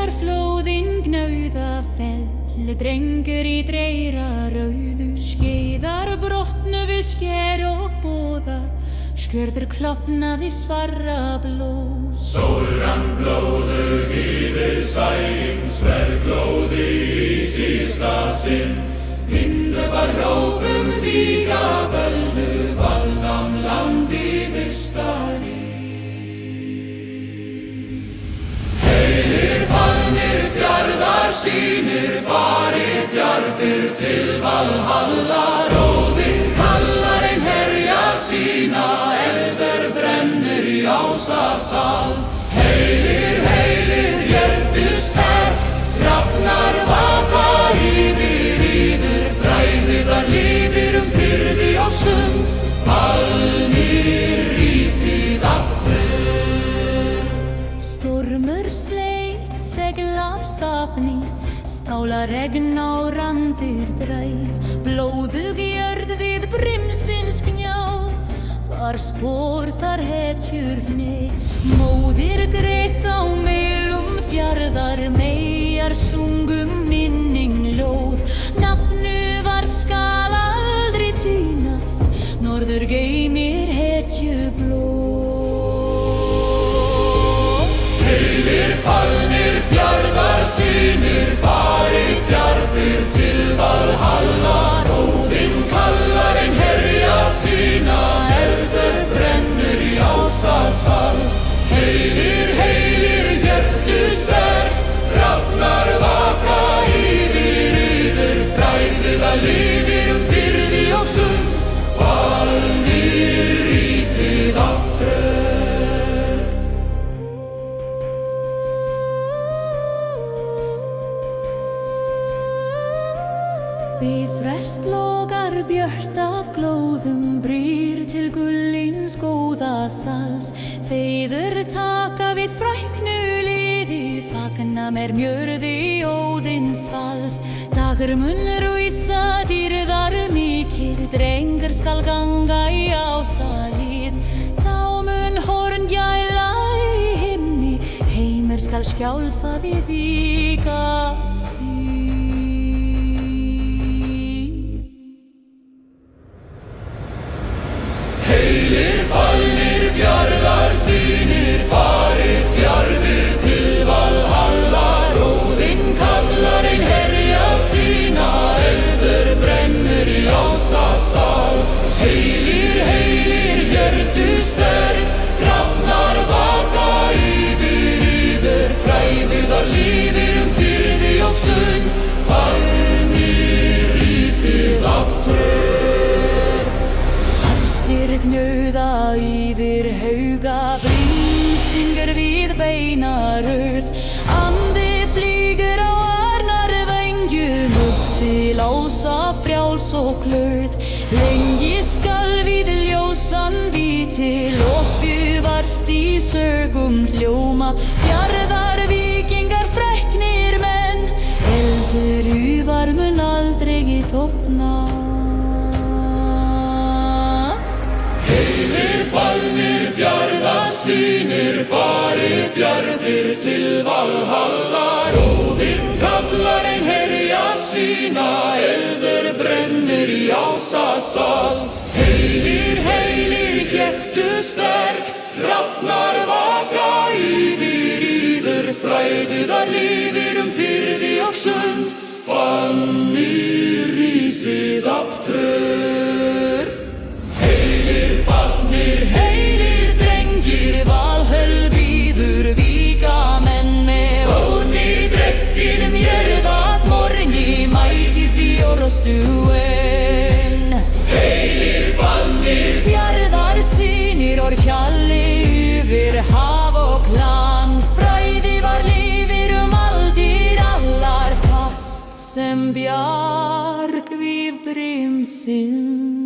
þegar flóðin gnauða fell, drengur í dreira rauðu, skeiðar brotnu við sker og boða, skjörður klofnaði svarra blóð. Sól rann blóðug yfir sæinn, sverglóði í síðsta sinn. Vindur var hrópum víga völvu, valnam landið austari. Heilir fallnir fjarðar sýnir, farið djarfir til Valhalla. Róðinn kallar ein herja sína, eldur brennur í Ásasal. Heilir, heilir, hjörtu sterk, hrafnar vaka yfir yður, fræðiðar lifir firði og sund, fallnir rísið aftur. Stormur sleit segl af stafni, stálaregn á randir dræf, blóðug jörð við brimsins gnjáð, bar spór þar hetjur hneig. Móðir grét á melum fjarðar, meyjar sungum minning ljóð. Nafnu vart skal aldrei týnast, norður geymir hetju blóð. Heilir fallnir fjarðar sýnir, farið djarfir til Valhalla. Róðinn kallar ein herja sína, eldur brennur í Ásasal. Heilir, heilir, hjörtu sterk, hrafnar vaka yfir yður, fræðiðar lifir firði og sund, fallnir rísið aftur. Bifrest logar björt af glóðum, brýr til gullins góða sals. Feður taka við fræknu liði, fagna mér mjörði Óðins vals. Dagur mun rúsa dýrðar mikil, drengur skal ganga í Ásalíð. Þá mun horn gæla í himni, heimur skal skjálfa við víga sín. Heilir fallnir fjarðar sýnir, farið djarfir til Valhalla. Róðinn kallar ein herja sína, eldur brennur í Ásasal. Heilir, heilir, hjörtu sterk, hrafnar vaka yfir yður, fræðiðar lifir firði og sund, fallnir rísið aftur. Gnauða yfir hauga, brimsingur við beina röð. Andi flýgur á arnarvængjum, upp til Ása frjáls og glöð. Lengi skal við ljósan víti, lofið vart í sögum hljóma. Fjarðar víkingar fræknir menn, eldur uvar mun aldrei topna. Heilir fallnir fjarðar sýnir, farið djarfir til Valhalla. Róðinn kallar ein herja sína, eldur brennur í Ásasal. Heilir, heilir, hjörtu sterk, hrafnar vaka yfir yður, fræðiðar lifir firði og sund, fallnir rísið aftur. Heilir fallnir, heilir drengir, Valhöll bíður víga menn með Óðni drekkir mjörðat morgni, mætis í orrostuen. Heilir fallnir fjarðar sýnir, orkjalli yfir haf og land. Fræði var lifir aldir allar, fast sem bjarg við brimsinn.